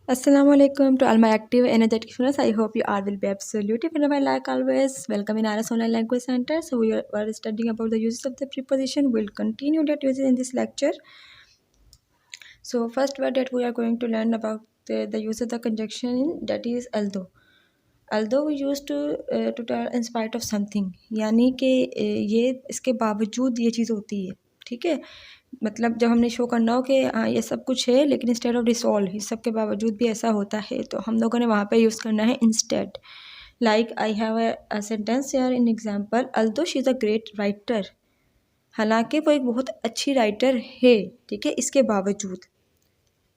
Assalamualaikum to all my active energetic students. I hope you all will be absolutely fine. Like always, welcome in RS Online Language Center. So we are studying about the uses of the preposition. We'll continue that uses in this lecture. So first word that we are going to learn about the use of the conjunction, that is although. Although we used to tell in spite of something, यानी कि ये इसके बावजूद ये चीज़ होती है, ठीक है। मतलब जब हमने शो करना हो कि हाँ ये सब कुछ है, लेकिन इंस्टेड ऑफ रिसॉल्व इस सब के बावजूद भी ऐसा होता है, तो हम लोगों ने वहाँ पे यूज़ करना है instead. Like I have a sentence यार in example, although she is a great writer, हालांकि वो एक बहुत अच्छी राइटर है, ठीक है, इसके बावजूद।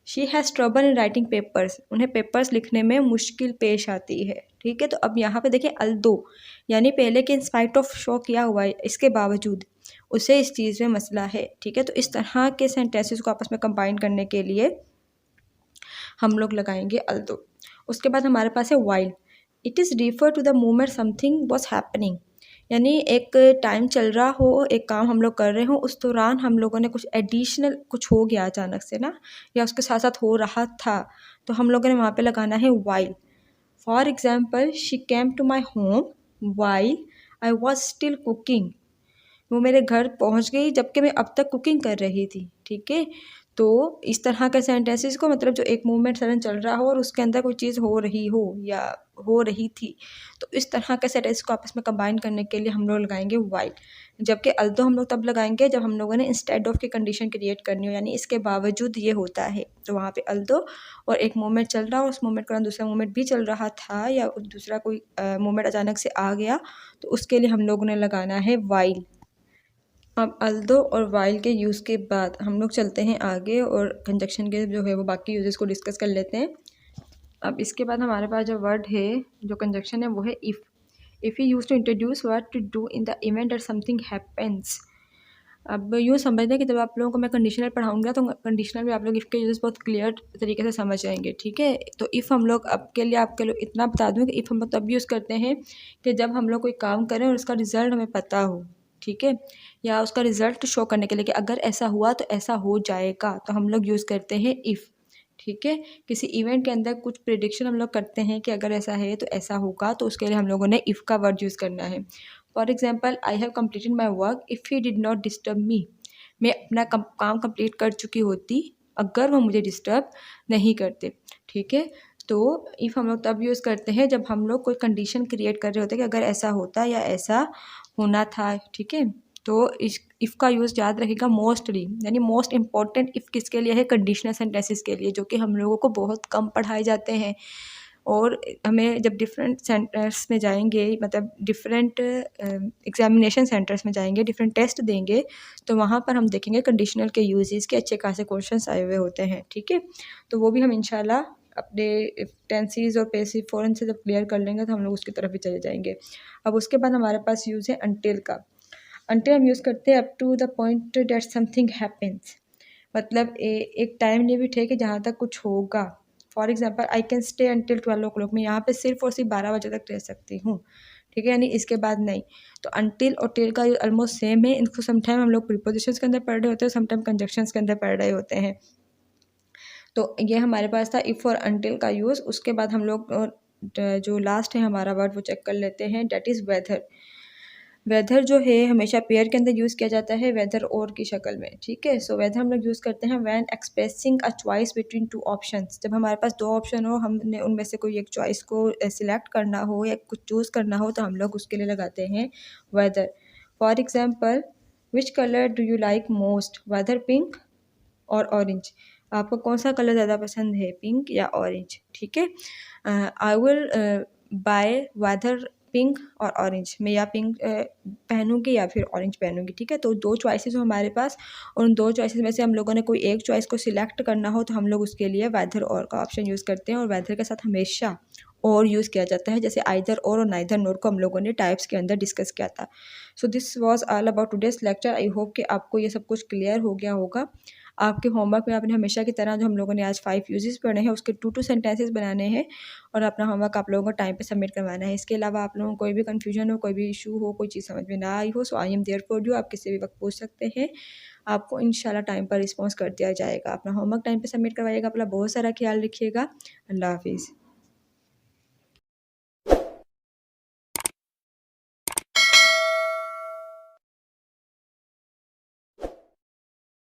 She has trouble in writing papers, उन्हें पेपर्स लिखने में मुश्किल पेश आती है, ठीक है। तो अब यहाँ पे देखिए अल्दो, यानी पहले के इंस्पाइट ऑफ शो किया हुआ है, इसके बावजूद उसे इस चीज़ में मसला है, ठीक है। तो इस तरह के सेंटेंसेस को आपस में कंबाइन करने के लिए हम लोग लगाएंगे अल्दो। उसके बाद हमारे पास है while, it is refer to the moment something was happening, यानी एक टाइम चल रहा हो, एक काम हम लोग कर रहे हो, उस दौरान हम लोगों ने कुछ एडिशनल कुछ हो गया अचानक से ना, या उसके साथ साथ हो रहा था, तो हम लोगों ने वहाँ पे लगाना है while. For example, she came to my home while I was still cooking, वो मेरे घर पहुंच गई जबकि मैं अब तक कुकिंग कर रही थी, ठीक है। तो इस तरह के सेंटेंसेस को, मतलब जो एक मूवमेंट सडन चल रहा हो और उसके अंदर कोई चीज़ हो रही हो या हो रही थी, तो इस तरह के सेंटेंस को आपस में कंबाइन करने के लिए हम लोग लगाएंगे वाइल। जबकि अल्दो हम लोग तब लगाएंगे जब हम लोगों ने इंस्टेड ऑफ की कंडीशन क्रिएट करनी हो, यानी इसके बावजूद ये होता है, तो वहाँ पे अल्दो और एक मोमेंट चल रहा हो, उस मोमेंट के दौरान दूसरा मोमेंट भी चल रहा था या दूसरा कोई मोमेंट अचानक से आ गया, तो उसके लिए हम लोगों ने लगाना है वाइल। अब अल्दो और वाइल के यूज़ के बाद हम लोग चलते हैं आगे और कंजक्शन के जो है वो बाकी यूजेस को डिस्कस कर लेते हैं। अब इसके बाद हमारे पास जो वर्ड है, जो कंजक्शन है, वो है if. If you use to introduce word to do in the event that something happens. अब यूँ समझना कि जब आप लोगों को मैं कंडीशनल पढ़ाऊँगा तो कंडीशनल में आप लोग इफ़ के यूजेस बहुत क्लियर तरीके से समझ जाएंगे, ठीक है। तो इफ़ हम लोग अब के लिए आपके लोग इतना बता दूँ कि इफ़ हम लोग तब यूज़ करते हैं कि जब हम लोग कोई काम करें और उसका रिज़ल्ट हमें पता हो, ठीक है, या उसका रिज़ल्ट शो करने के लिए कि अगर ऐसा हुआ तो ऐसा हो जाएगा, तो हम लोग यूज़ करते हैं इफ़, ठीक है। किसी इवेंट के अंदर कुछ प्रिडिक्शन हम लोग करते हैं कि अगर ऐसा है तो ऐसा होगा, तो उसके लिए हम लोगों ने इफ़ का वर्ड यूज़ करना है। For example, I have completed my work if he did not disturb me, मैं अपना काम कंप्लीट कर चुकी होती अगर वो मुझे डिस्टर्ब नहीं करते, ठीक है। तो इफ़ हम लोग तब यूज़ करते हैं जब हम लोग कोई कंडीशन क्रिएट कर रहे होते हैं कि अगर ऐसा होता या ऐसा होना था, ठीक है। तो इस इफ़ का यूज़ याद रखेगा मोस्टली, यानी मोस्ट इम्पॉर्टेंट इफ़ किसके लिए है, कंडीशनल सेंटेंसेस के लिए, जो कि हम लोगों को बहुत कम पढ़ाए जाते हैं। और हमें जब डिफरेंट सेंटर्स में जाएंगे, मतलब डिफरेंट एग्जामिनेशन सेंटर्स में जाएंगे, डिफरेंट टेस्ट देंगे, तो वहाँ पर हम देखेंगे कंडीशनल के यूजेस के अच्छे खासे क्वेश्चंस आए हुए होते हैं, ठीक है। तो वो भी हम इंशाल्लाह अपने टेंसेस और पैसिव फॉरन से जब क्लियर कर लेंगे तो हम लोग उसकी तरफ भी चले जाएंगे। अब उसके बाद हमारे पास यूज़ है अनटिल का। अनटिल हम यूज़ करते हैं up to the point that something happens, मतलब एक टाइम लिमिट है कि जहाँ तक कुछ होगा। For example, I can stay until 12 o'clock, मैं यहाँ पे सिर्फ और सिर्फ 12 बजे तक रह सकती हूँ, ठीक है, यानी इसके बाद नहीं। तो अनटिल और टिल का ऑलमोस्ट सेम है, इनको समटाइम हम लोग प्रीपोजिशंस के अंदर पढ़ रहे होते हैं, समटाइम कंजक्शंस के अंदर पढ़ रहे होते हैं। तो ये हमारे पास था इफ़ और अनटिल का यूज़। उसके बाद हम लोग जो लास्ट है हमारा वर्ड वो चेक कर लेते हैं, डेट इज़ वेदर। वेदर जो है हमेशा पेयर के अंदर यूज़ किया जाता है, वेदर और की शक्ल में, ठीक है। सो वेदर हम लोग यूज़ करते हैं when expressing a choice between two options, जब हमारे पास दो ऑप्शन हो, हमने उनमें से कोई एक चॉइस को सिलेक्ट करना हो या कुछ चूज़ करना हो, तो हम लोग उसके लिए लगाते हैं whether. For example, which colour do you like most, whether pink और ऑरेंज, आपको कौन सा कलर ज़्यादा पसंद है, पिंक या ऑरेंज, ठीक है। I will buy whether pink और ऑरेंज, मैं या पिंक पहनूंगी या फिर ऑरेंज पहनूंगी, ठीक है। तो दो चॉइसेस हो हमारे पास, और उन दो चॉइसेस में से हम लोगों ने कोई एक चॉइस को सिलेक्ट करना हो, तो हम लोग उसके लिए वेदर और का ऑप्शन यूज़ करते हैं। और वेदर के साथ हमेशा और यूज़ किया जाता है, जैसे आइदर और नाइदर नोर को हम लोगों ने टाइप्स के अंदर डिस्कस किया था। So this was all about today's lecture. I hope कि आपको ये सब कुछ क्लियर हो गया होगा। आपके होमवर्क में आपने हमेशा की तरह जो हम लोगों ने आज 5 यूजेस पढ़े हैं उसके 2 सेंटेंसेस बनाने हैं और अपना होमवर्क आप लोगों को टाइम पे सबमिट करवाना है। इसके अलावा आप लोगों को कोई भी कन्फ्यूजन हो, कोई भी इशू हो, कोई चीज़ समझ में ना आई हो, so I am there for you, आप किसी भी वक्त पूछ सकते हैं। आपको इंशाल्लाह टाइम पर रिस्पॉन्स कर दिया जाएगा। अपना होमवर्क टाइम पे सबमिट करवाइएगा। अपना बहुत सारा ख्याल रखिएगा। अल्लाह हाफिज़।